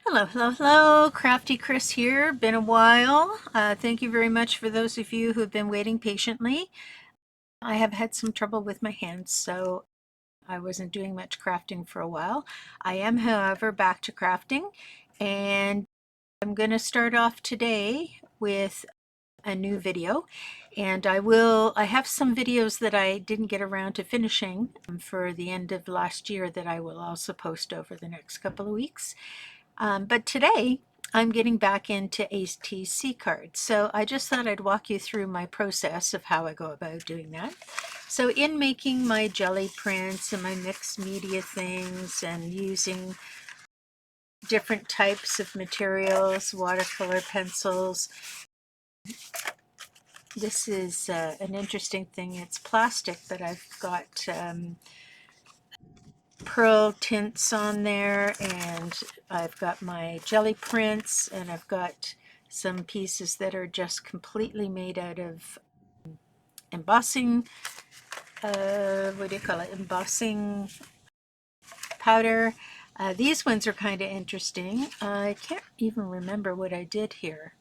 Hello, hello, hello. Crafty Chris here. Been a while. Thank you very much for those of you who have been waiting patiently. I have had some trouble with my hands, so I wasn't doing much crafting for a while. I am, however, back to crafting, and I'm going to start off today with a new video. And I have some videos that I didn't get around to finishing for the end of last year that I will also post over the next couple of weeks. But today I'm getting back into ATC cards. So I just thought I'd walk you through my process of how I go about doing that. So in making my jelly prints and my mixed media things and using different types of materials, watercolor pencils, this is an interesting thing. It's plastic, but I've got pearl tints on there, and I've got my jelly prints, and I've got some pieces that are just completely made out of embossing, what do you call it, embossing powder. These ones are kind of interesting. I can't even remember what I did here.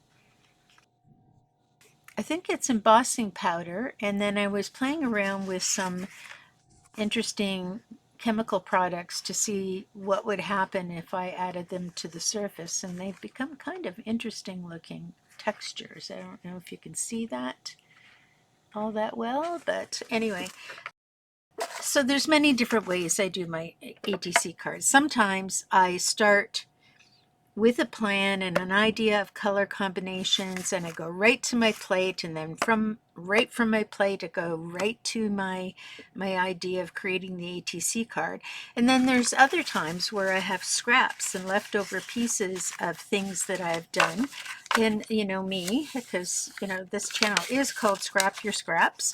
I think it's embossing powder, and then I was playing around with some interesting chemical products to see what would happen if I added them to the surface, and they've become kind of interesting looking textures. I don't know if you can see that all that well, but anyway, so there's many different ways I do my ATC cards. Sometimes I start with a plan and an idea of color combinations, and I go right to my plate, and then right from my plate I go right to my idea of creating the ATC card. And then there's other times where I have scraps and leftover pieces of things that I've done. And me, because this channel is called Scrap Your Scraps.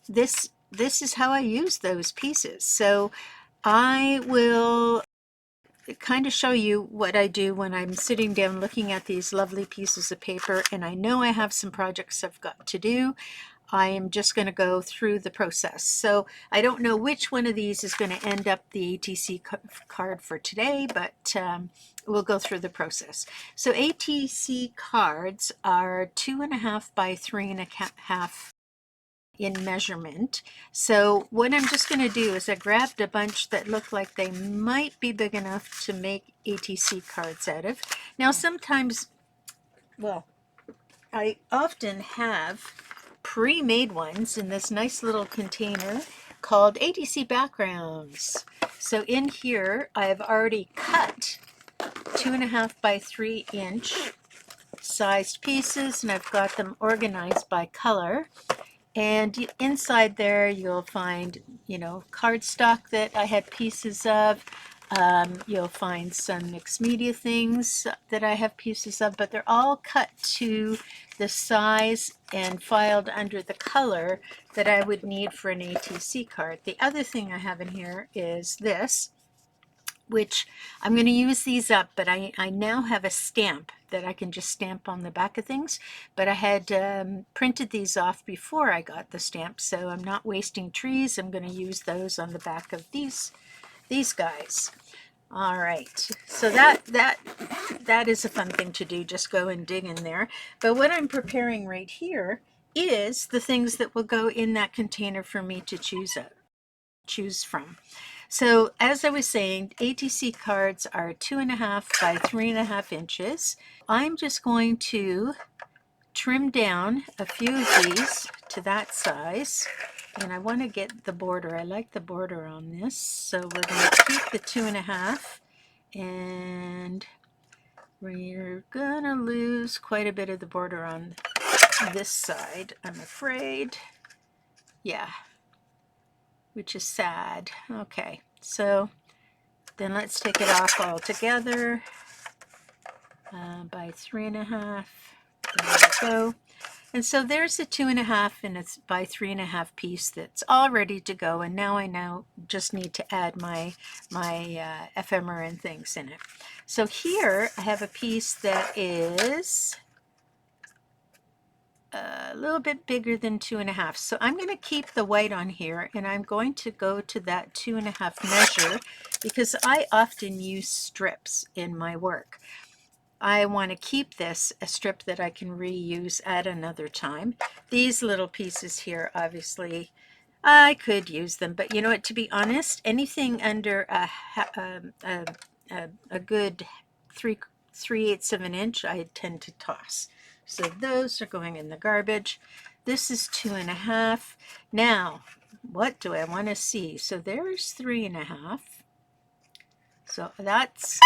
This is how I use those pieces. So I will kind of show you what I do when I'm sitting down looking at these lovely pieces of paper, and I know I have some projects I've got to do. I am just going to go through the process. So I don't know which one of these is going to end up the ATC card for today, but we'll go through the process. So ATC cards are 2.5 by 3.5 in measurement. So what I'm just going to do is I grabbed a bunch that look like they might be big enough to make ATC cards out of. Now sometimes, well, I often have pre-made ones in this nice little container called ATC backgrounds. So in here I've already cut 2.5 by 3-inch sized pieces, and I've got them organized by color. And inside there, you'll find, cardstock that I had pieces of. You'll find some mixed media things that I have pieces of, but they're all cut to the size and filed under the color that I would need for an ATC card. The other thing I have in here is this, which I'm going to use these up, but I now have a stamp that I can just stamp on the back of things. But I had printed these off before I got the stamp, so I'm not wasting trees. I'm going to use those on the back of these guys. All right, so that is a fun thing to do, just go and dig in there. But what I'm preparing right here is the things that will go in that container for me to choose from. So as I was saying, ATC cards are 2.5 by 3.5 inches. I'm just going to trim down a few of these to that size, and I want to get the border. I like the border on this, so we're going to keep the 2.5, and we're gonna lose quite a bit of the border on this side, I'm afraid. Yeah, which is sad. Okay, so then let's take it off all together by 3.5. There we go. And so there's the 2.5, and it's by 3.5 piece that's all ready to go. And now I just need to add my ephemera and things in it. So here I have a piece that is a little bit bigger than 2.5. So I'm going to keep the white on here, and I'm going to go to that 2.5 measure because I often use strips in my work. I want to keep this a strip that I can reuse at another time. These little pieces here, obviously, I could use them, but you know what, to be honest, anything under a good 3/8 of an inch, I tend to toss. So those are going in the garbage. This is 2.5. Now, what do I want to see? So there's 3.5. So that's,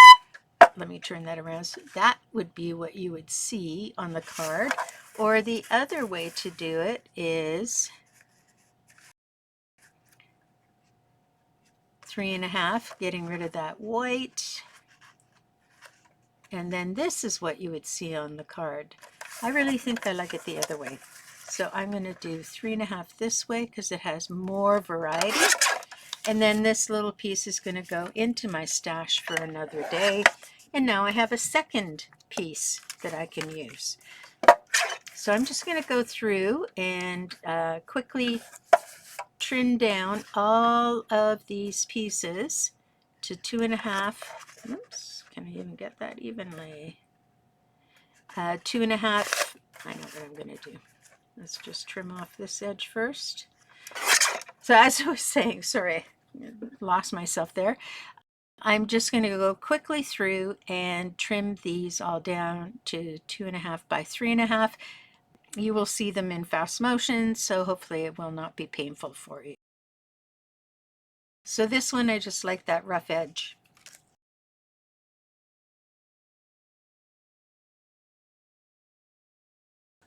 let me turn that around. So that would be what you would see on the card. Or the other way to do it is 3.5, getting rid of that white. And then this is what you would see on the card. I really think I like it the other way. So I'm going to do 3.5 this way because it has more variety. And then this little piece is going to go into my stash for another day. And now I have a second piece that I can use. So I'm just going to go through and quickly trim down all of these pieces to 2.5. Oops, can I even get that evenly? 2.5. I know what I'm going to do. Let's just trim off this edge first. So as I was saying, sorry, lost myself there. I'm just going to go quickly through and trim these all down to 2.5 by 3.5. You will see them in fast motion, so hopefully it will not be painful for you. So this one, I just like that rough edge.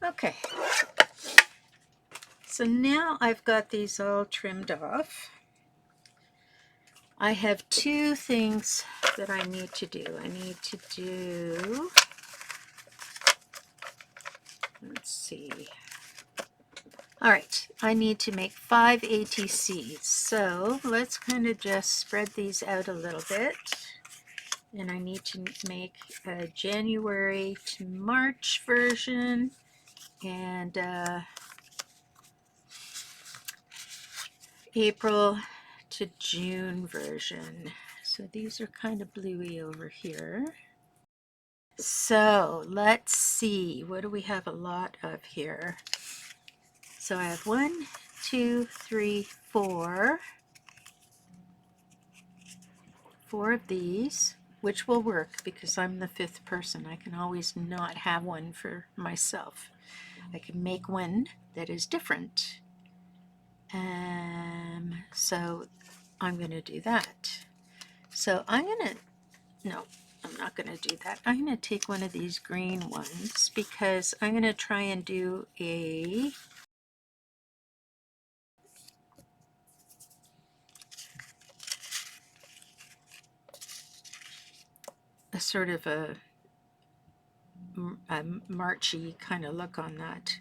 Okay, so now I've got these all trimmed off. I have two things that I need to do. I need to do, let's see. All right, I need to make 5 ATCs. So let's kind of just spread these out a little bit. And I need to make a January to March version and April to June version. So these are kind of bluey over here. So let's see, what do we have a lot of here? So I have 1, 2, 3, 4. 4 of these, which will work because I'm the 5th person. I can always not have one for myself. I can make one that is different. So I'm going to do that. So I'm going to, no, I'm not going to do that. I'm going to take one of these green ones because I'm going to try and do a sort of a marchy kind of look on that.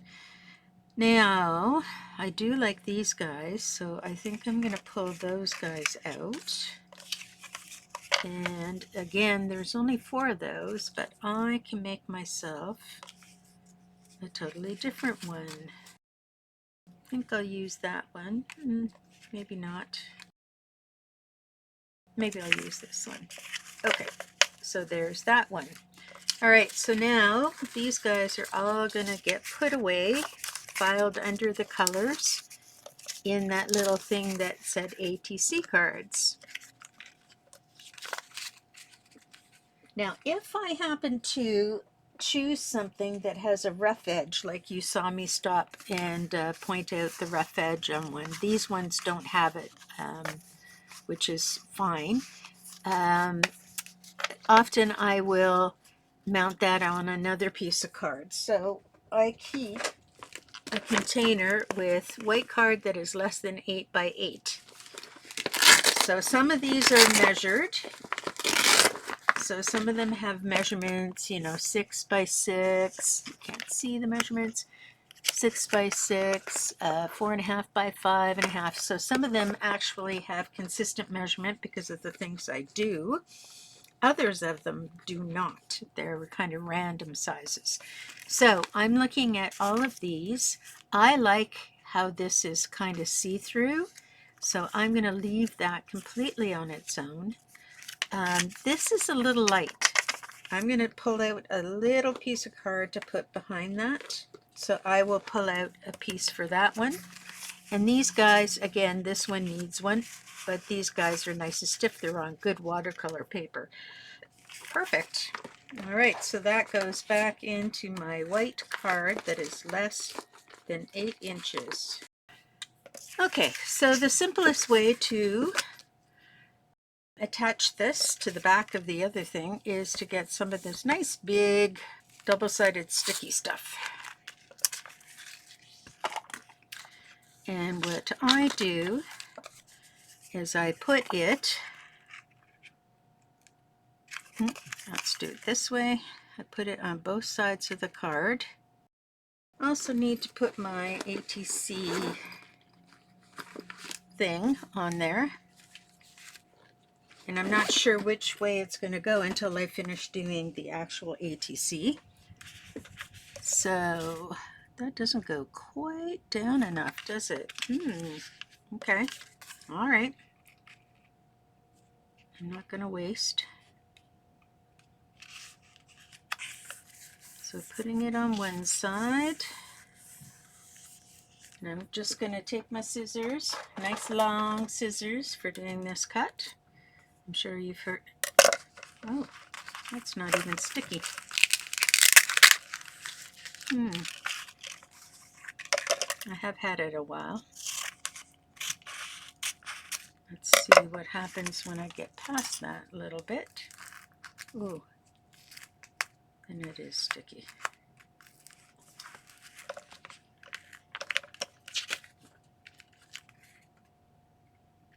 Now, I do like these guys, so I think I'm going to pull those guys out. And again, there's only 4 of those, but I can make myself a totally different one. I think I'll use that one. Maybe not. Maybe I'll use this one. Okay, so there's that one. All right, so now these guys are all going to get put away, filed under the colors in that little thing that said ATC cards. Now, if I happen to choose something that has a rough edge, like you saw me stop and point out the rough edge on one, these ones don't have it, which is fine. Often I will mount that on another piece of card. So I keep a container with white card that is less than 8 by 8. So some of these are measured. So some of them have measurements, you know, 6 by 6. You can't see the measurements. 6 by 6, 4.5 by 5.5. So some of them actually have consistent measurement because of the things I do. Others of them do not. They're kind of random sizes. So I'm looking at all of these. I like how this is kind of see-through, so I'm going to leave that completely on its own. This is a little light. I'm going to pull out a little piece of card to put behind that. So I will pull out a piece for that one. And these guys, again, this one needs one, but these guys are nice and stiff. They're on good watercolor paper. Perfect. All right, so that goes back into my white card that is less than 8 inches. Okay, so the simplest way to attach this to the back of the other thing is to get some of this nice big double-sided sticky stuff. And what I do is I put it, let's do it this way, I put it on both sides of the card. I also need to put my ATC thing on there. And I'm not sure which way it's going to go until I finish doing the actual ATC. So that doesn't go quite down enough, does it? Okay. All right. I'm not going to waste. So putting it on one side. And I'm just going to take my scissors, nice long scissors for doing this cut. I'm sure you've heard. Oh, that's not even sticky. I have had it a while. Let's see what happens when I get past that little bit. Ooh, and it is sticky.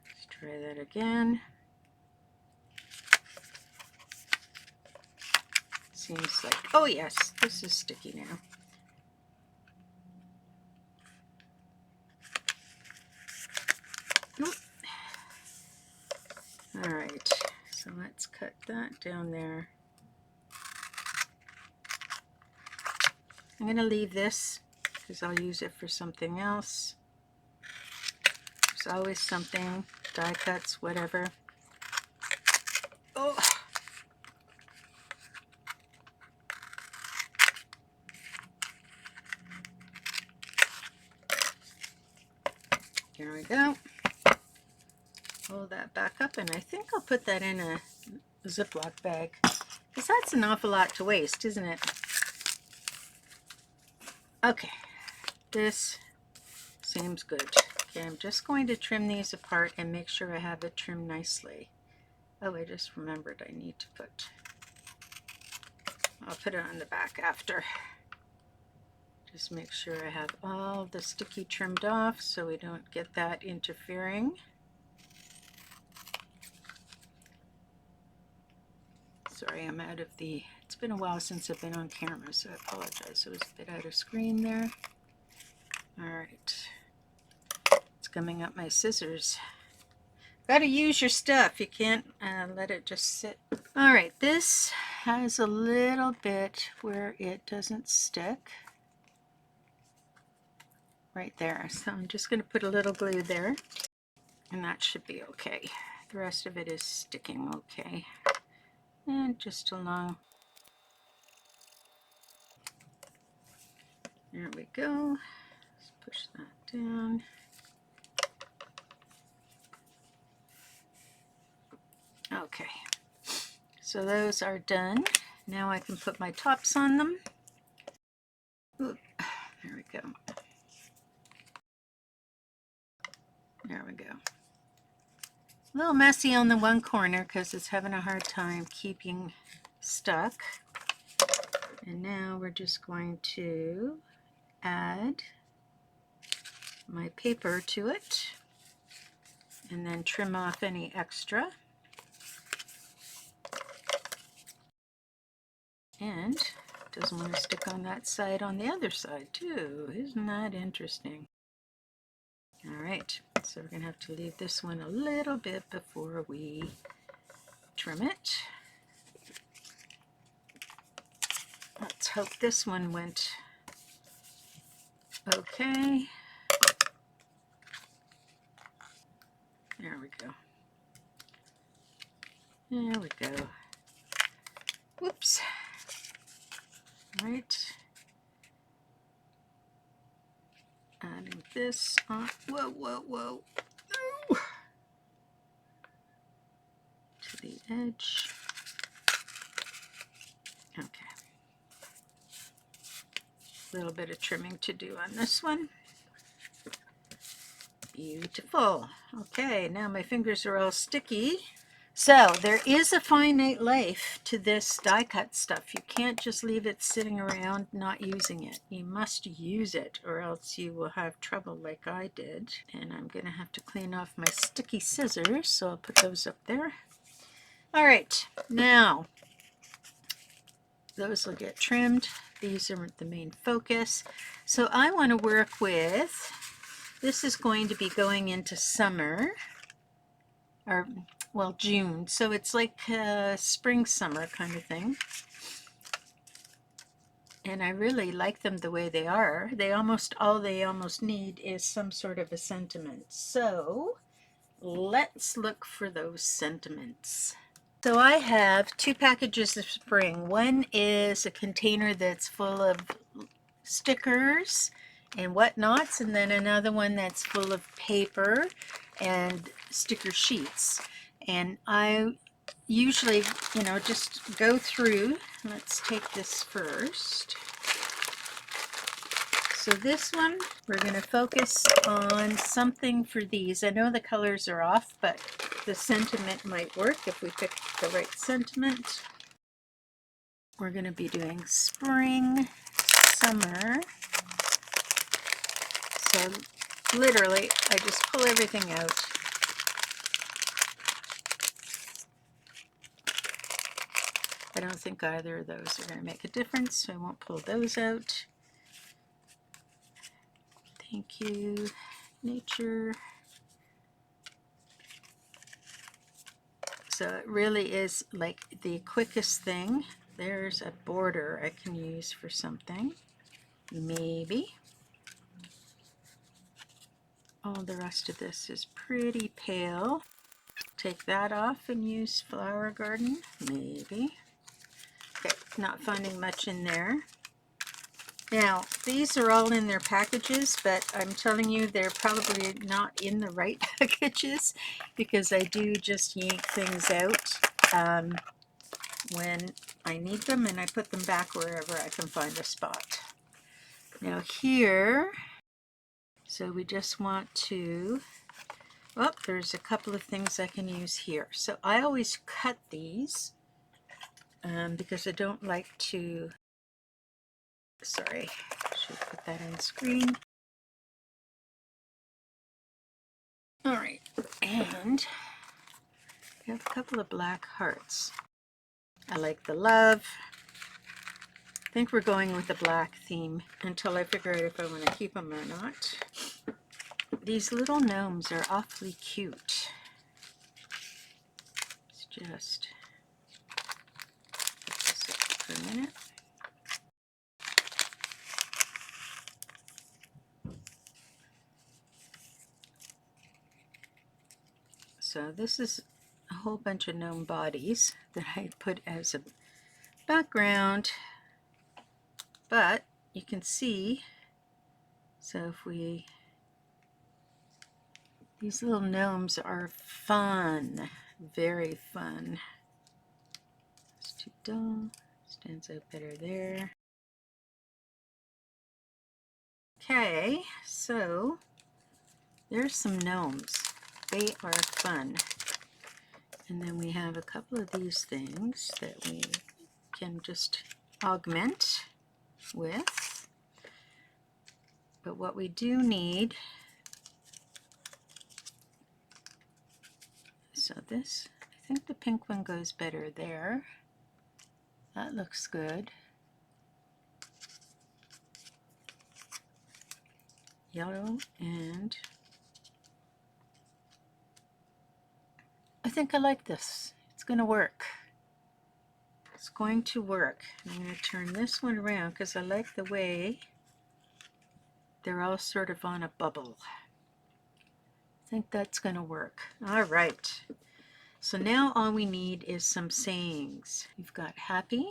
Let's try that again. Seems like, oh yes, this is sticky now. Oop. All right, so let's cut that down there. I'm going to leave this because I'll use it for something else. There's always something, die cuts, whatever. Oh. Here we go. Pull that back up, and I think I'll put that in a Ziploc bag because that's an awful lot to waste, isn't it? Okay, this seems good. Okay, I'm just going to trim these apart and make sure I have it trimmed nicely. Oh, I just remembered I need to put, I'll put it on the back after. Just make sure I have all the sticky trimmed off so we don't get that interfering. Sorry, I'm out of the, it's been a while since I've been on camera, so I apologize. It was a bit out of screen there. All right, it's coming up my scissors. Got to use your stuff. You can't let it just sit. All right, this has a little bit where it doesn't stick. Right there. So I'm just going to put a little glue there, and that should be okay. The rest of it is sticking okay. And just along. There we go. Let's push that down. Okay, so those are done. Now I can put my tops on them. Ooh, there we go. There we go. A little messy on the one corner because it's having a hard time keeping stuck. And now we're just going to add my paper to it and then trim off any extra. And it doesn't want to stick on that side on the other side too. Isn't that interesting? All right, so we're going to have to leave this one a little bit before we trim it. Let's hope this one went okay. There we go. There we go. Whoops. Right. Adding this on. Whoa, whoa, whoa. Ooh. To the edge. Okay. A little bit of trimming to do on this one. Beautiful. Okay, now my fingers are all sticky. So there is a finite life to this die cut stuff. You can't just leave it sitting around not using it. You must use it or else you will have trouble like I did. And I'm going to have to clean off my sticky scissors, so I'll put those up there. All right, now those will get trimmed. These are the main focus. So I want to work with, this is going to be going into summer, or well, June. So it's like spring, summer kind of thing. And I really like them the way they are. All they almost need is some sort of a sentiment. So let's look for those sentiments. So I have 2 packages of spring. One is a container that's full of stickers and whatnots, and then another one that's full of paper and sticker sheets. And I usually, just go through. Let's take this first. So this one, we're going to focus on something for these. I know the colors are off, but the sentiment might work if we pick the right sentiment. We're going to be doing spring, summer. So literally, I just pull everything out. I don't think either of those are going to make a difference, so I won't pull those out. Thank you, nature. So it really is like the quickest thing. There's a border I can use for something, maybe. All the rest of this is pretty pale. Take that off and use flower garden, maybe. Okay, not finding much in there. Now, these are all in their packages, but I'm telling you they're probably not in the right packages because I do just yank things out when I need them, and I put them back wherever I can find a spot. Now here, so we just want to, oh, there's a couple of things I can use here. So I always cut these because I don't like to, sorry, I should put that on screen. All right, and I have a couple of black hearts. I like the love. I think we're going with the black theme until I figure out if I want to keep them or not. These little gnomes are awfully cute. Let's just put this up for a minute. So this is a whole bunch of gnome bodies that I put as a background, but you can see, so if we, these little gnomes are fun, very fun. It's too dull, stands out better there. Okay, so there's some gnomes. They are fun. And then we have a couple of these things that we can just augment with. But what we do need, so this, I think the pink one goes better there. That looks good. Yellow, and I think I like this. It's going to work. It's going to work. I'm going to turn this one around because I like the way they're all sort of on a bubble. I think that's going to work. All right. So now all we need is some sayings. We've got happy.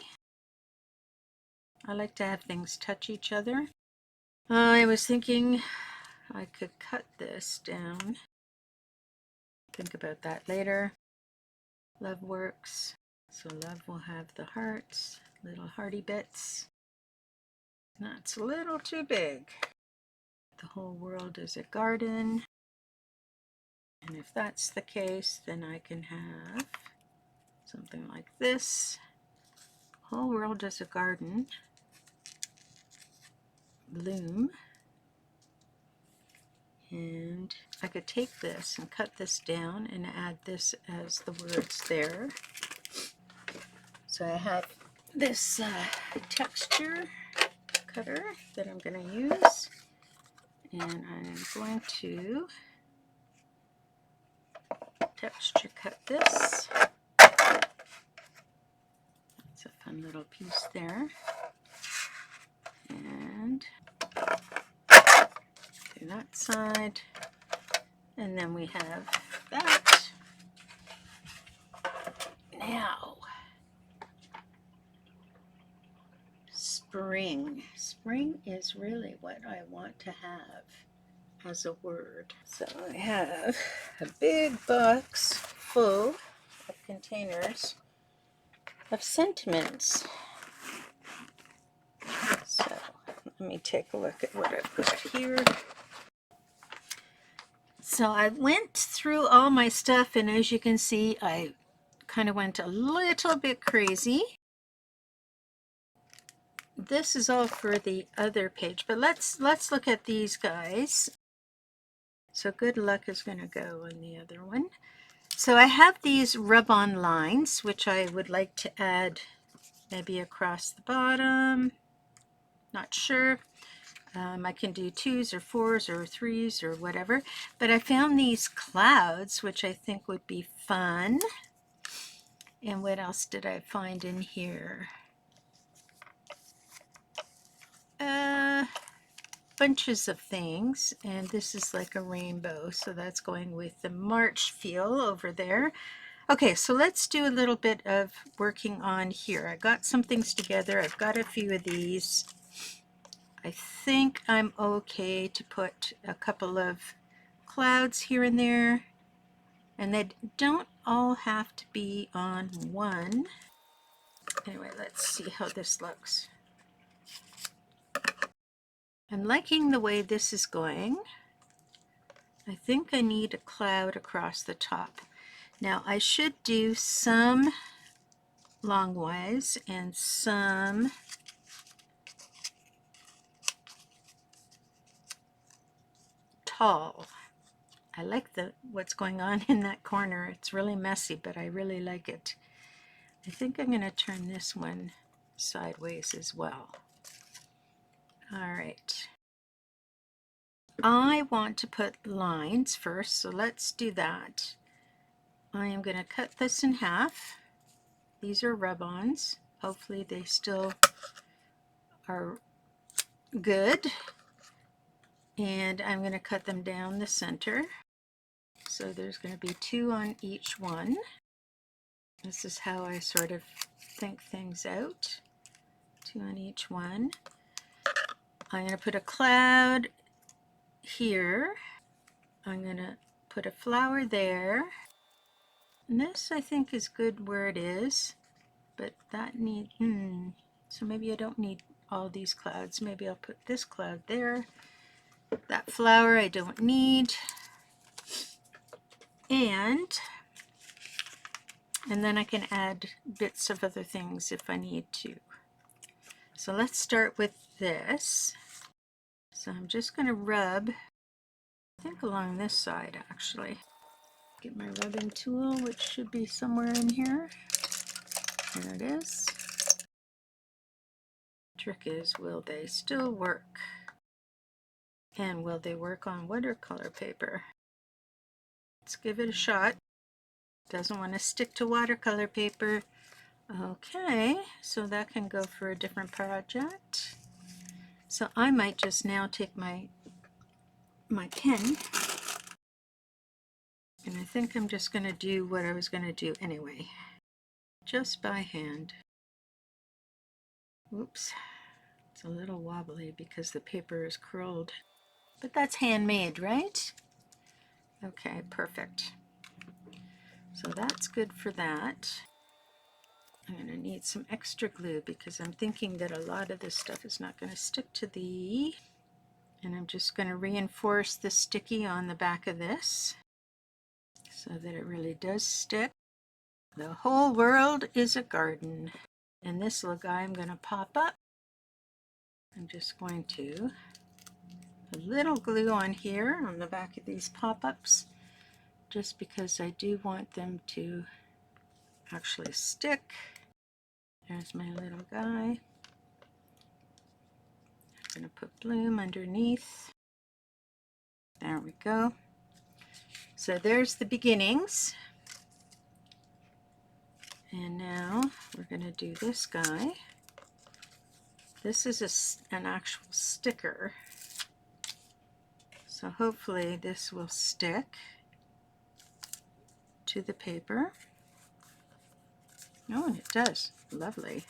I like to have things touch each other. I was thinking I could cut this down. Think about that later. Love works. So love will have the hearts, little hearty bits. That's a little too big. The whole world is a garden. And if that's the case, then I can have something like this. Whole world is a garden. Bloom. And I could take this and cut this down and add this as the words there. So I have this texture cutter that I'm going to use. And I'm going to texture cut this. That's a fun little piece there. And do that side. And then we have that. Now, spring. Spring is really what I want to have as a word. So I have a big box full of containers of sentiments. So let me take a look at what I've got here. So I went through all my stuff, and as you can see, I kind of went a little bit crazy. This is all for the other page, but let's look at these guys. So good luck is going to go on the other one. So I have these rub-on lines, which I would like to add maybe across the bottom. Not sure. I can do 2s or 4s or 3s or whatever. But I found these clouds, which I think would be fun. And what else did I find in here? Bunches of things, and this is like a rainbow, so that's going with the March feel over there. Okay, so let's do a little bit of working on here. I got some things together. I've got a few of these. I think I'm okay to put a couple of clouds here and there, and they don't all have to be on one. Anyway, let's see how this looks. I'm liking the way this is going. I think I need a cloud across the top. Now I should do some longwise and some tall. I like what's going on in that corner. It's really messy, but I really like it. I think I'm going to turn this one sideways as well. All right. I want to put lines first, so let's do that. I am going to cut this in half. These are rub-ons. Hopefully they still are good. And I'm going to cut them down the center. So there's going to be 2 on each one. This is how I sort of think things out. 2 on each one. I'm going to put a cloud here. I'm going to put a flower there. And this I think is good where it is, but that so maybe I don't need all these clouds. Maybe I'll put this cloud there. That flower I don't need. And then I can add bits of other things if I need to. So let's start with this. So I'm just going to rub, I think along this side actually. Get my rubbing tool, which should be somewhere in here. There it is. Trick is, will they still work? And will they work on watercolor paper? Let's give it a shot. Doesn't want to stick to watercolor paper. Okay, so that can go for a different project. So I might just now take my pen, and I think I'm just going to do what I was going to do anyway, just by hand. Oops, it's a little wobbly because the paper is curled, but that's handmade, right? Okay, perfect. So that's good for that. I'm going to need some extra glue because I'm thinking that a lot of this stuff is not going to stick to the, and I'm just going to reinforce the sticky on the back of this so that it really does stick. The whole world is a garden. And this little guy I'm going to pop up. I'm just going to put a little glue on here on the back of these pop-ups just because I do want them to actually stick. There's my little guy. I'm going to put bloom underneath. There we go. So there's the beginnings. And now we're going to do this guy. This is an actual sticker. So hopefully this will stick to the paper. Oh, and it does. Lovely.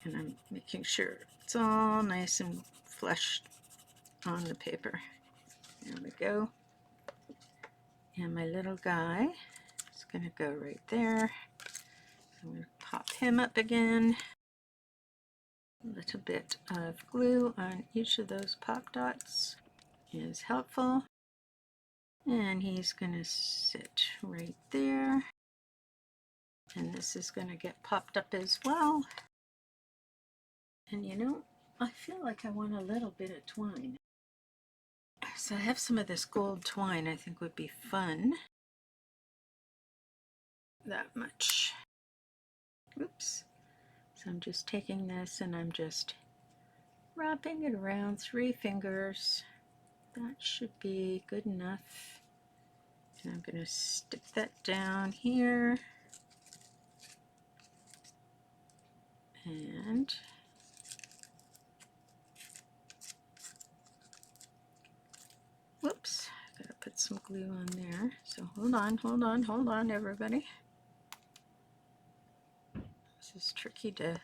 And I'm making sure it's all nice and flush on the paper. There we go. And my little guy is going to go right there. I'm going to pop him up again. A little bit of glue on each of those pop dots is helpful. And he's going to sit right there. And this is going to get popped up as well. And you know, I feel like I want a little bit of twine. So I have some of this gold twine I think would be fun. That much. Oops. So I'm just taking this and I'm just wrapping it around 3 fingers. That should be good enough. And I'm going to stick that down here. And whoops, gotta put some glue on there. So hold on, everybody. This is tricky to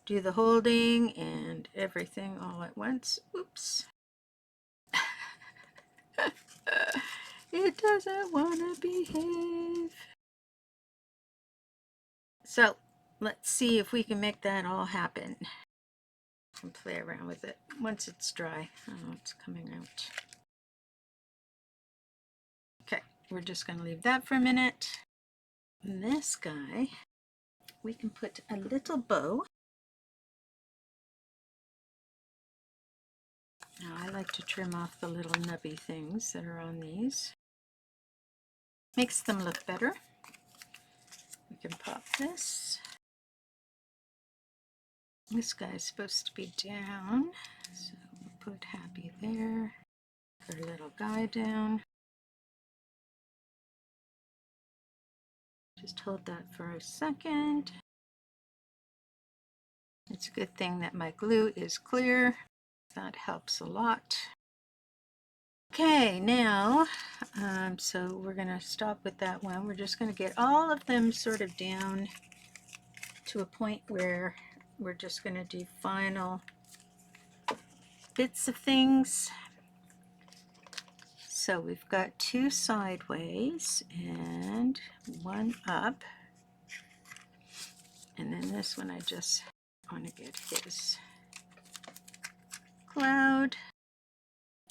do the holding and everything all at once. Oops. It doesn't want to behave. So let's see if we can make that all happen. And play around with it once it's dry. Oh, it's coming out. Okay, we're just going to leave that for a minute. And this guy, we can put a little bow. Now I like to trim off the little nubby things that are on these. Makes them look better. We can pop this. This guy's supposed to be down, so we'll put happy there. Put our little guy down. Just hold that for a second. It's a good thing that my glue is clear. That helps a lot. Okay, now, so we're going to stop with that one. We're just going to get all of them sort of down to a point where we're just going to do final bits of things. So we've got 2 sideways and 1 up. And then this one I just want to get his cloud.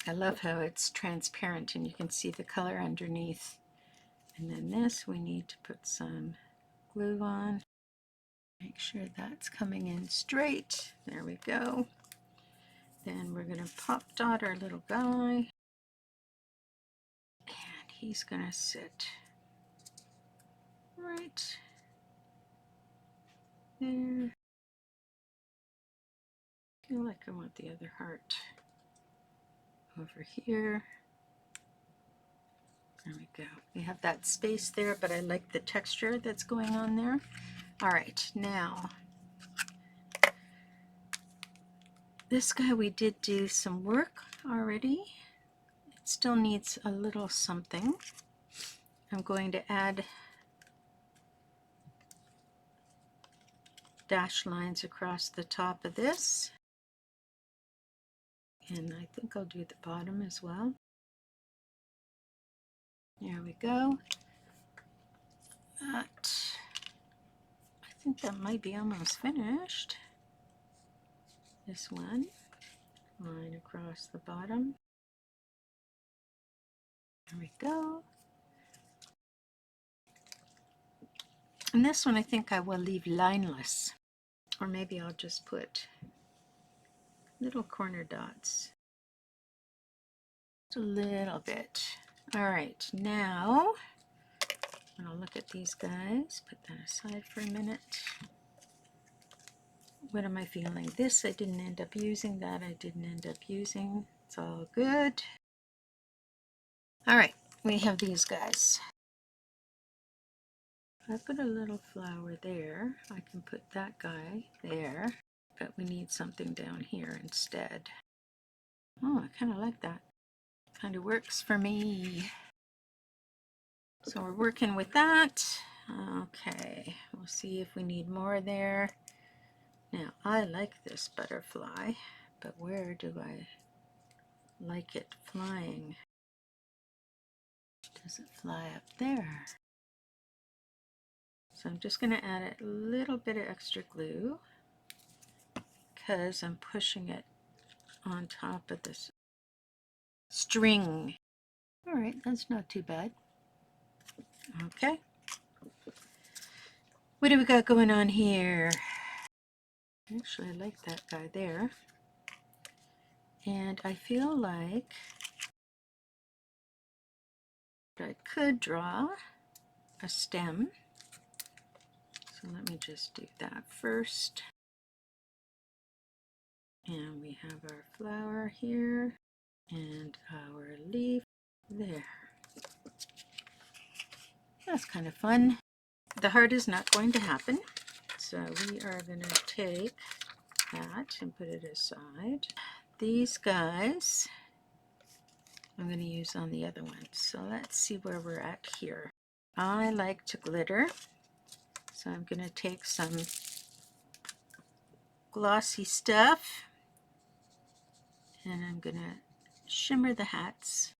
I love how it's transparent and you can see the color underneath. And then this we need to put some glue on. Make sure that's coming in straight. There we go. Then we're going to pop dot our little guy. And he's going to sit right there. I feel like I want the other heart over here. There we go. We have that space there, but I like the texture that's going on there. All right, now this guy we did do some work already. It still needs a little something. I'm going to add dash lines across the top of this. And I think I'll do the bottom as well. There we go. That, I think that might be almost finished. This one, line across the bottom. There we go. And this one I think I will leave lineless. Or maybe I'll just put little corner dots. Just a little bit. All right, now I'll look at these guys, put that aside for a minute. What am I feeling? This I didn't end up using, that I didn't end up using. It's all good. All right, we have these guys. I put a little flower there. I can put that guy there, but we need something down here instead. Oh, I kind of like that. Kind of works for me. So we're working with that. Okay, we'll see if we need more there. Now, I like this butterfly, but where do I like it flying? Does it fly up there? So I'm just going to add a little bit of extra glue because I'm pushing it on top of this string. All right, that's not too bad. Okay. What do we got going on here? Actually, I like that guy there. And I feel like I could draw a stem. So let me just do that first. And we have our flower here and our leaf there. That's kind of fun. The heart is not going to happen. So we are going to take that and put it aside. These guys I'm going to use on the other one. So let's see where we're at here. I like to glitter. So I'm going to take some glossy stuff and I'm going to shimmer the hats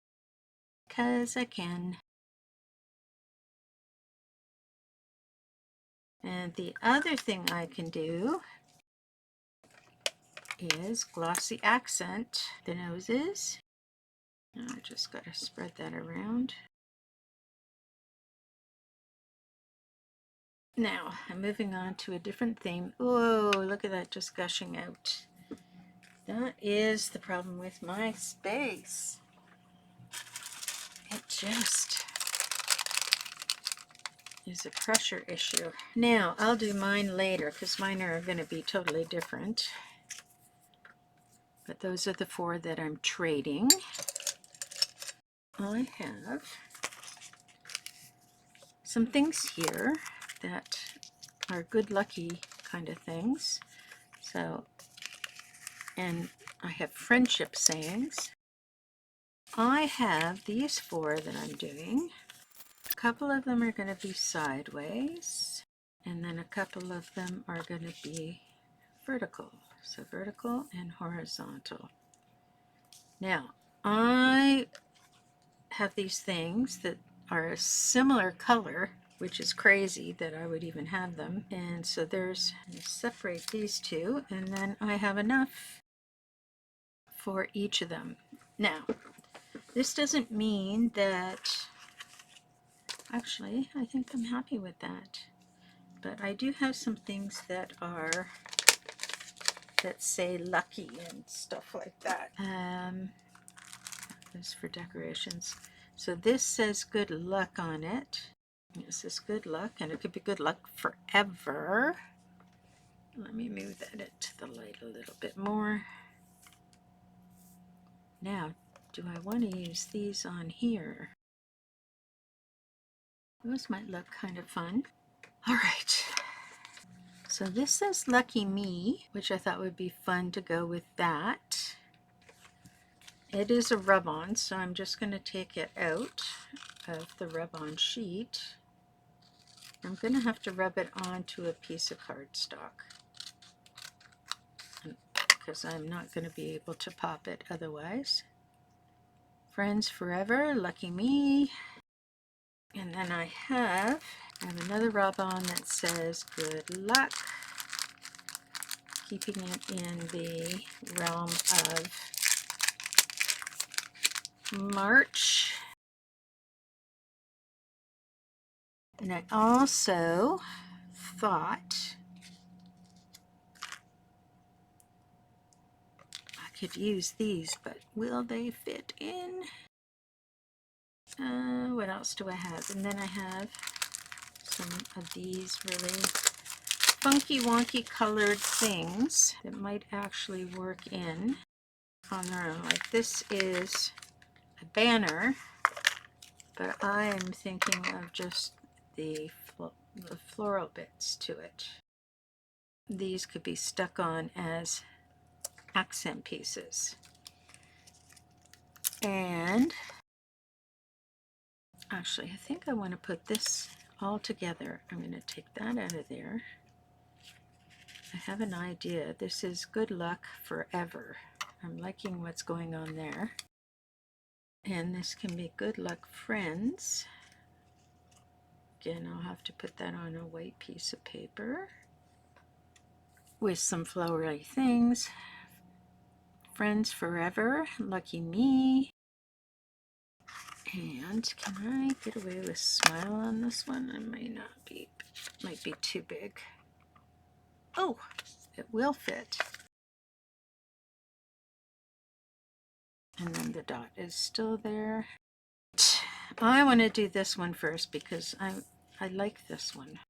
because I can. And the other thing I can do is glossy accent the noses. Now I just got to spread that around. Now I'm moving on to a different theme. Oh, look at that just gushing out. That is the problem with my space. It just is a pressure issue. Now I'll do mine later because mine are going to be totally different. But those are the 4 that I'm trading. I have some things here that are good lucky kind of things. So, and I have friendship sayings. I have these 4 that I'm doing. A couple of them are going to be sideways, and then a couple of them are going to be vertical. So vertical and horizontal. Now, I have these things that are a similar color, which is crazy that I would even have them. And so there's, separate these 2, and then I have enough for each of them. Now, this doesn't mean that, actually, I think I'm happy with that. But I do have some things that are, that say lucky and stuff like that. This is for decorations. So this says good luck on it. This is good luck, and it could be good luck forever. Let me move that into the light a little bit more. Now, do I want to use these on here? Those might look kind of fun. All right. So this says Lucky Me, which I thought would be fun to go with that. It is a rub-on, so I'm just going to take it out of the rub-on sheet. I'm going to have to rub it onto a piece of cardstock because I'm not going to be able to pop it otherwise. Friends forever, lucky me. And then I have another rub-on that says good luck, keeping it in the realm of March. And I also thought I could use these, but will they fit in? What else do I have? And then I have some of these really funky wonky colored things that might actually work in on their own. Like this is a banner, but I am thinking of just the floral bits to it. These could be stuck on as accent pieces. And actually, I think I want to put this all together. I'm going to take that out of there. I have an idea. This is good luck forever. I'm liking what's going on there. And this can be good luck friends. Again, I'll have to put that on a white piece of paper with some flowery things. Friends forever, lucky me. And can I get away with smile on this one? I might be too big. Oh, it will fit. And then the dot is still there. I want to do this one first because I like this one.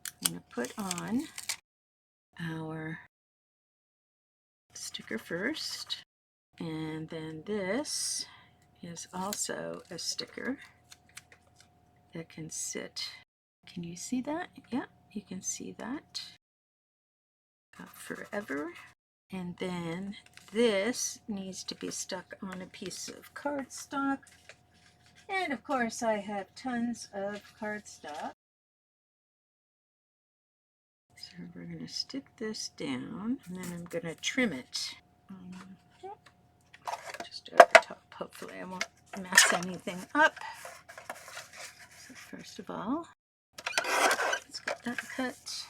I'm going to put on our sticker first, and then this is also a sticker that can sit. Can you see that? Yeah, you can see that. Forever. And then this needs to be stuck on a piece of cardstock. And of course I have tons of cardstock. So we're going to stick this down, and then I'm going to trim it. Just over the top. Hopefully I won't mess anything up. So first of all, let's get that cut.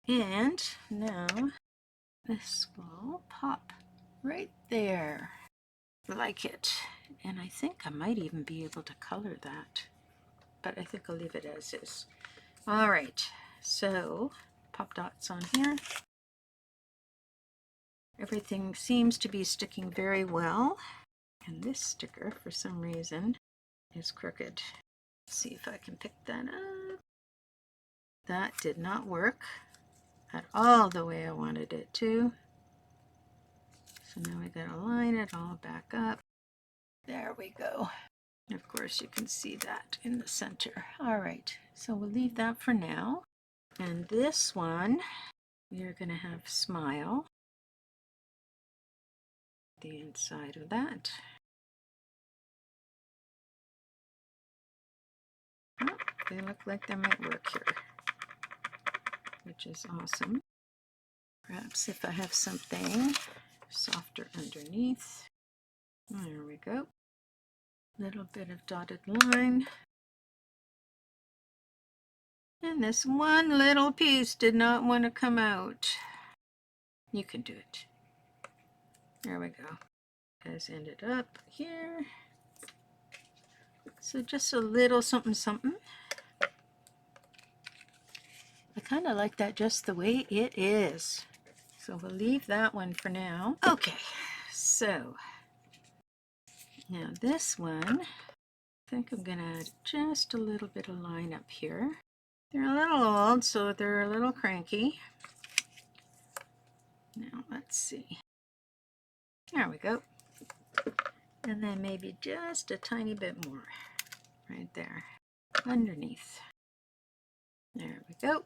And now this will pop right there. I like it. And I think I might even be able to color that, but I think I'll leave it as is. All right, so pop dots on here. Everything seems to be sticking very well. And this sticker, for some reason, is crooked. Let's see if I can pick that up. That did not work at all the way I wanted it to. So now we gotta line it all back up. There we go. Of course, you can see that in the center. All right, so we'll leave that for now. And this one, we are going to have smile. The inside of that. Oh, they look like they might work here, which is awesome. Perhaps if I have something softer underneath. There we go. Little bit of dotted line. And this one little piece did not want to come out. You can do it. There we go. Guys ended up here. So just a little something something. I kind of like that just the way it is. So we'll leave that one for now. Okay, so now this one, I think I'm gonna add just a little bit of line up here. They're a little old, so they're a little cranky. Now let's see. There we go. And then maybe just a tiny bit more right there. underneath. There we go.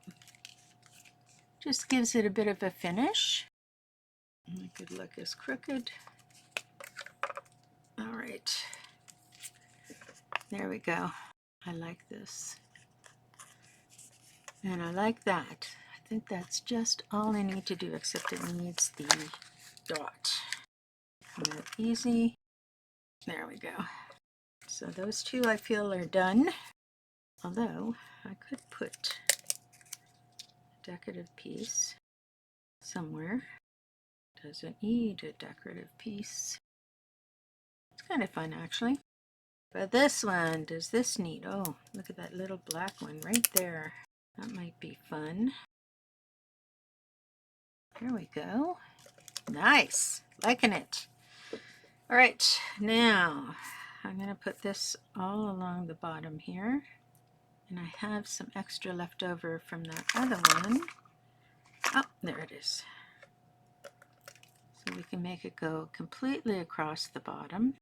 Just gives it a bit of a finish. My good luck is crooked. All right. There we go. I like this. And I like that. I think that's just all I need to do, except it needs the dot. Come out easy. There we go. So those two I feel are done. Although I could put a decorative piece somewhere. Doesn't need a decorative piece. It's kind of fun actually. But this one, does this need? Oh, look at that little black one right there. That might be fun. There we go. Nice. Liking it. All right, now I'm going to put this all along the bottom here. And I have some extra left over from that other one. Oh, there it is. So we can make it go completely across the bottom,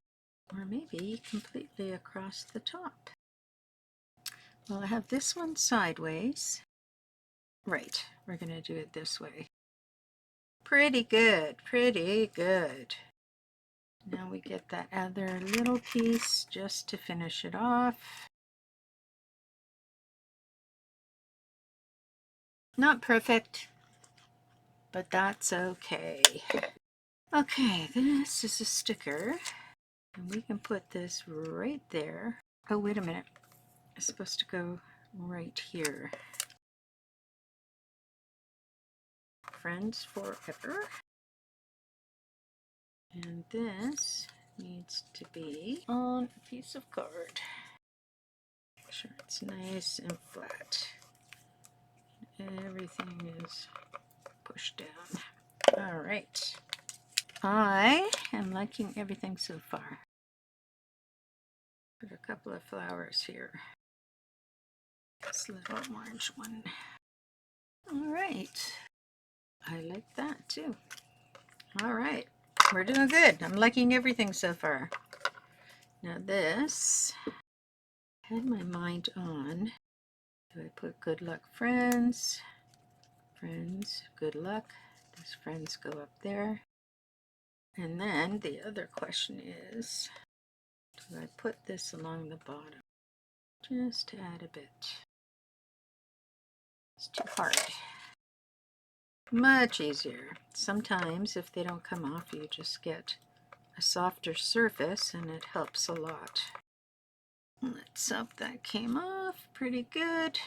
or maybe completely across the top. Well, I have this one sideways. Right, we're going to do it this way. Pretty good, pretty good. Now we get that other little piece just to finish it off. Not perfect, but that's okay. Okay, this is a sticker, and we can put this right there. Oh, wait a minute. It's supposed to go right here. Friends forever. And this needs to be on a piece of card. Make sure it's nice and flat. Everything is pushed down. All right. I am liking everything so far. Put a couple of flowers here. This little orange one. All right. I like that too. All right. We're doing good. I'm liking everything so far. Now this, I had my mind on, do I put good luck friends? Friends, good luck. Does friends go up there? And then the other question is, do I put this along the bottom? Just to add a bit. It's too hard. Much easier. Sometimes if they don't come off, you just get a softer surface and it helps a lot. Let's hope that came off pretty good.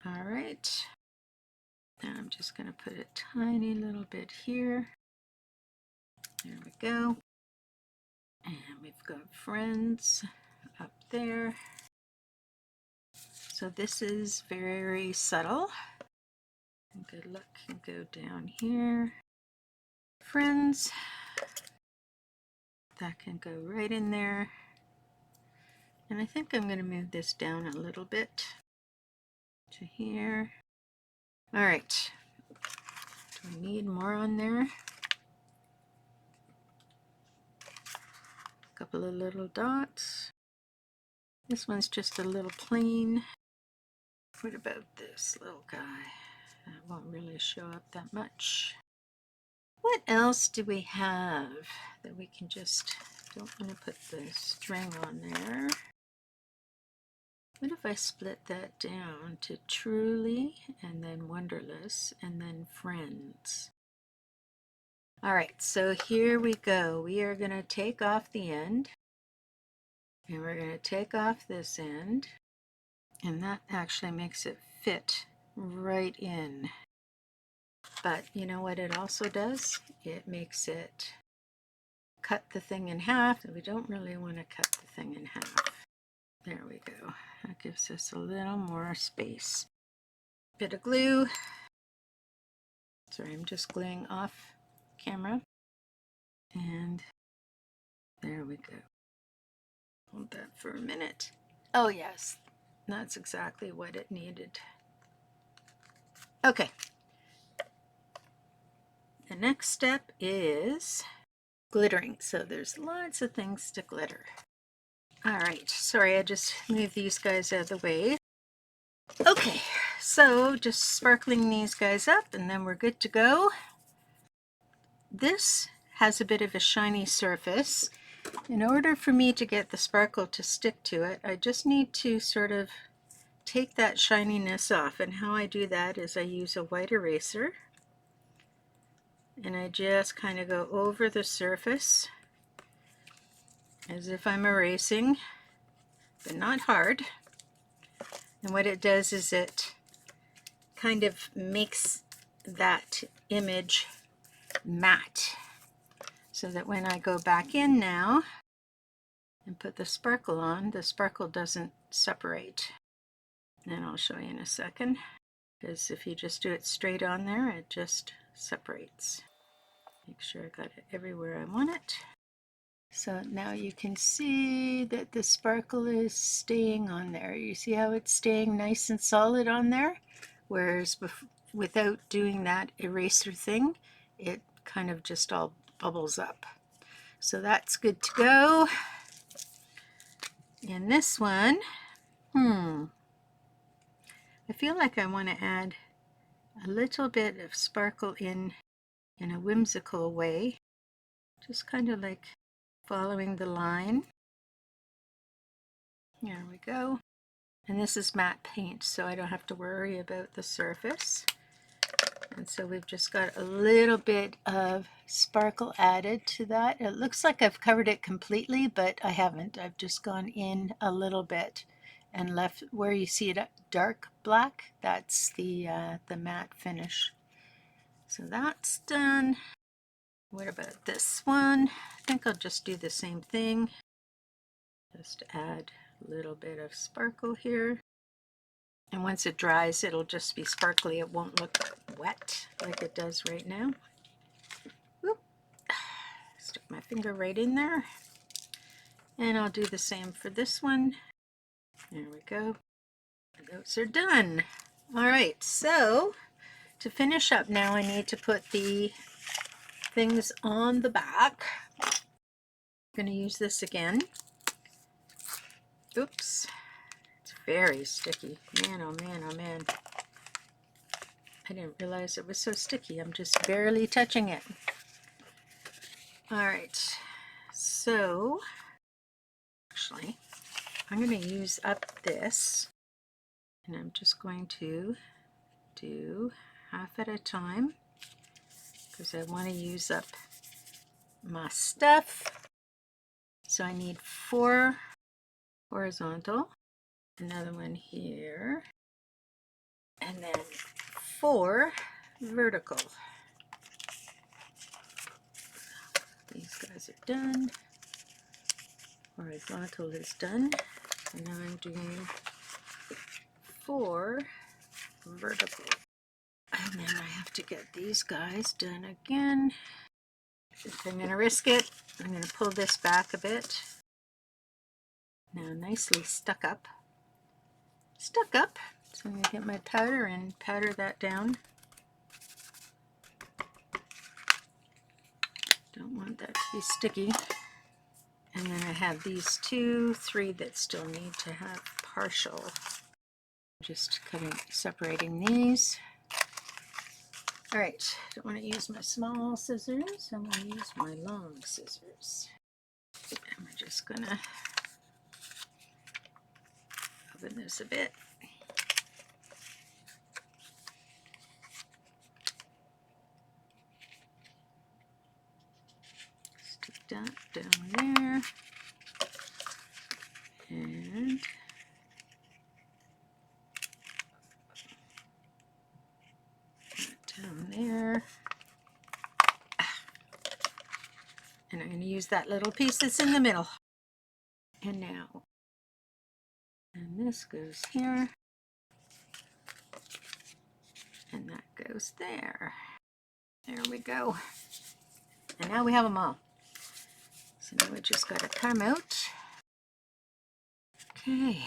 All right. Now I'm just going to put a tiny little bit here. There we go. And we've got friends up there. So this is very subtle. And good luck can go down here. Friends. That can go right in there. And I think I'm going to move this down a little bit to here. All right. Do I need more on there? A couple of little dots. This one's just a little plain. What about this little guy? That won't really show up that much. What else do we have that we can just, don't want to put the string on there. What if I split that down to truly and then wonderless and then friends? All right, so here we go. We are going to take off the end and we're going to take off this end, and that actually makes it fit right in. But you know what it also does? It makes it cut the thing in half. We don't really want to cut the thing in half. There we go. That gives us a little more space. Bit of glue. Sorry, I'm just gluing off camera. And there we go. Hold that for a minute. Oh yes, that's exactly what it needed. Okay. The next step is glittering. So there's lots of things to glitter. All right, sorry, I just moved these guys out of the way. Okay, so just sparkling these guys up and then we're good to go. This has a bit of a shiny surface. In order for me to get the sparkle to stick to it, I just need to sort of take that shininess off, and how I do that is I use a white eraser and I just kind of go over the surface as if I'm erasing, but not hard. And what it does is it kind of makes that image matte, so that when I go back in now and put the sparkle on, the sparkle doesn't separate. And I'll show you in a second, because if you just do it straight on there, it just separates. Make sure I got it everywhere I want it. So now you can see that the sparkle is staying on there. You see how it's staying nice and solid on there? Whereas without doing that eraser thing, it kind of just all bubbles up. So that's good to go. In this one, I feel like I want to add a little bit of sparkle in a whimsical way. Just kind of like following the line. There we go. And this is matte paint, so I don't have to worry about the surface. And so we've just got a little bit of sparkle added to that. It looks like I've covered it completely, but I haven't. I've just gone in a little bit and left where you see it dark black. That's the matte finish. So that's done. What about this one? I think I'll just do the same thing. Just add a little bit of sparkle here. And once it dries, it'll just be sparkly. It won't look wet like it does right now. Whoop. Stick my finger right in there. And I'll do the same for this one. There we go. Those are done. All right, so to finish up now, I need to put the things on the back. I'm going to use this again. Oops. It's very sticky. Man, oh man, oh man. I didn't realize it was so sticky. I'm just barely touching it. All right, so actually, I'm going to use up this, and I'm just going to do half at a time because I want to use up my stuff. So I need 4 horizontal, another one here, and then 4 vertical. These guys are done. Horizontal is done. And now I'm doing 4 vertical. And then I have to get these guys done again. If I'm going to risk it, I'm going to pull this back a bit. Now nicely stuck up. Stuck up. So I'm going to get my powder and powder that down. Don't want that to be sticky. And then I have these 2, 3 that still need to have partial. Just kind of separating these. All right, don't want to use my small scissors. I'm going to use my long scissors. And we're just going to open this a bit. Stick that down there. And down there. And I'm going to use that little piece that's in the middle. And now, and this goes here. And that goes there. There we go. And now we have them all. So now we just got to cut them out. Okay,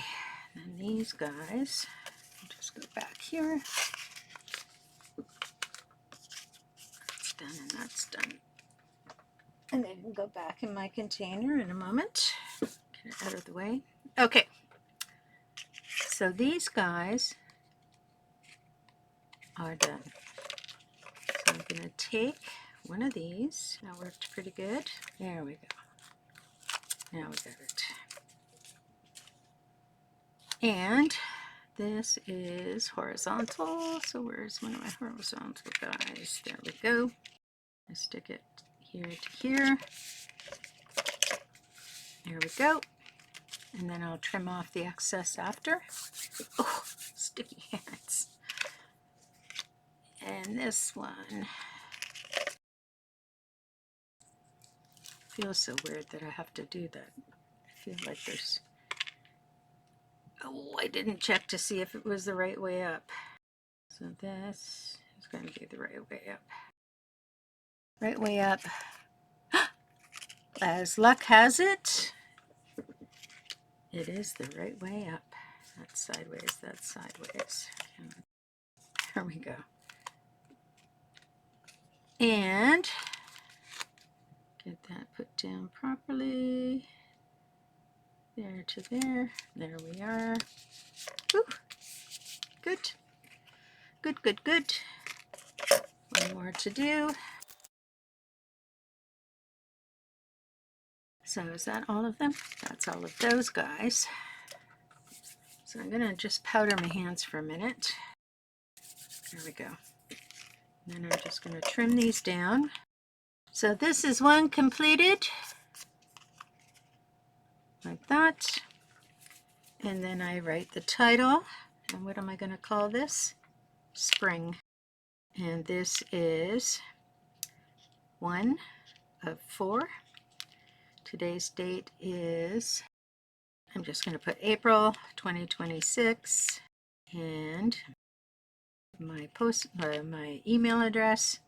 and then these guys, I'll just go back here. That's done and that's done. And they can go back in my container in a moment. Get it out of the way. Okay, so these guys are done. So I'm going to take one of these. That worked pretty good. There we go. Now we got it. And this is horizontal. So where's one of my horizontal guys? There we go. I stick it here to here. There we go. And then I'll trim off the excess after. Oh, sticky hands. And this one. Feels so weird that I have to do that. I feel like there's... Oh, I didn't check to see if it was the right way up. So this is going to be the right way up. Right way up. As luck has it, it is the right way up. That's sideways, that's sideways. There we go. And get that put down properly. There to there. There we are. Woo. Good. Good, good, good. One more to do. So is that all of them? That's all of those guys. So I'm going to just powder my hands for a minute. There we go. And then I'm just going to trim these down. So this is one completed. Like that. And then I write the title. And what am I going to call this? Spring. And this is 1 of 4. Today's date is, I'm just going to put April 2026, and my email address,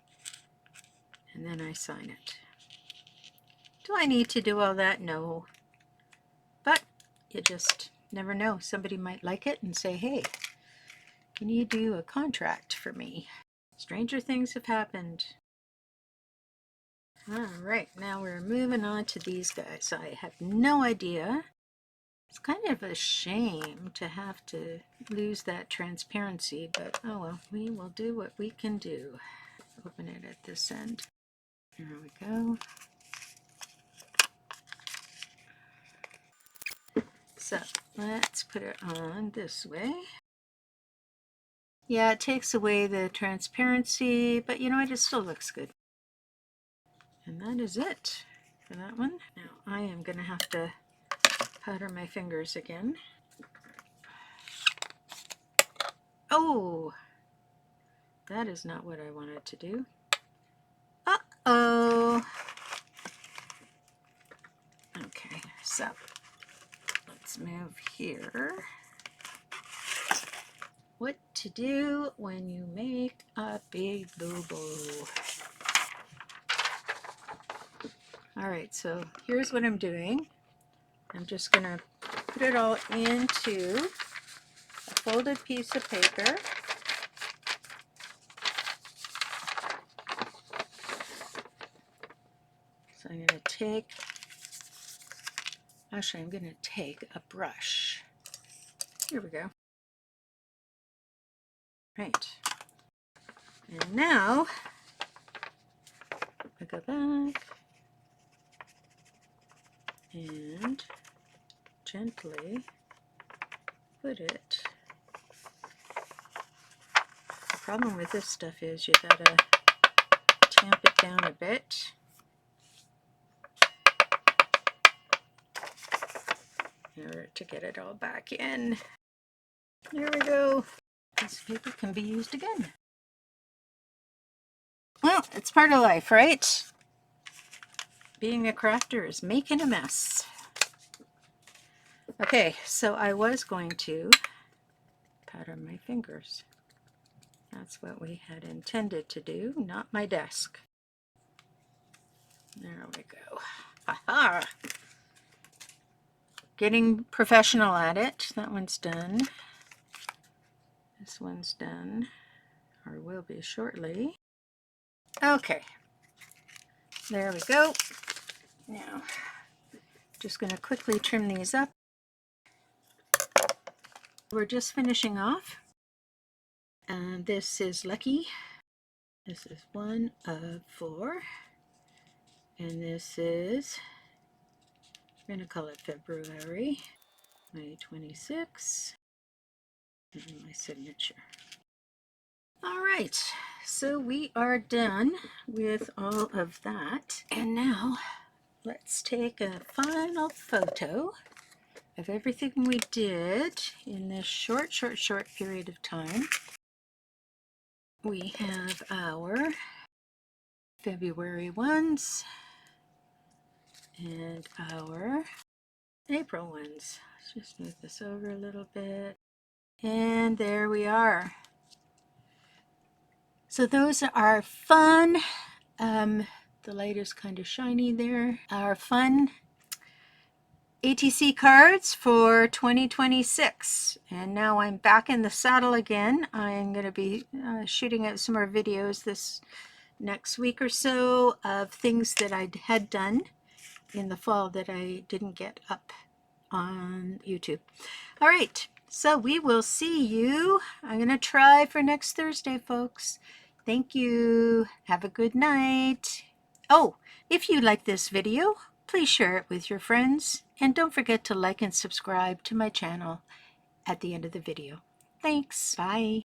and then I sign it. Do I need to do all that? No. But you just never know. Somebody might like it and say, hey, can you do a contract for me? Stranger things have happened. All right, now we're moving on to these guys. I have no idea. It's kind of a shame to have to lose that transparency, but oh well, we will do what we can do. Open it at this end. There we go. So let's put it on this way. Yeah, it takes away the transparency, but you know what, it still looks good. And that is it for that one. Now I am going to have to powder my fingers again. Oh, that is not what I wanted to do. Uh-oh. Okay, so let's move here. What to do when you make a big boo-boo. All right, so here's what I'm doing. I'm just going to put it all into a folded piece of paper. So I'm going to take, actually I'm going to take a brush. Here we go. Right. And now I go back and gently put it. The problem with this stuff is you gotta tamp it down a bit. In order to get it all back in. There we go. This paper can be used again. Well, it's part of life, right? Being a crafter is making a mess. Okay, so I was going to powder my fingers. That's what we had intended to do, not my desk. There we go. Ha-ha! Getting professional at it. That one's done. This one's done, or will be shortly. Okay, there we go. Now, Just going to quickly trim these up. We're just finishing off. And this is Lucky. This is 1 of 4. And this is, we're going to call it February 2026. And my signature. All right, so we are done with all of that. And now let's take a final photo of everything we did in this short period of time. We have our February ones and our April ones. Let's just move this over a little bit. And there we are. So those are our fun, the light is kind of shiny there, our fun ATC cards for 2026. And now I'm back in the saddle again. I'm going to be shooting out some more videos this next week or so of things that I had done in the fall that I didn't get up on YouTube. All right, so we will see you. I'm going to try for next Thursday, folks. Thank you. Have a good night. Oh, if you like this video, please share it with your friends. And don't forget to like and subscribe to my channel at the end of the video. Thanks. Bye.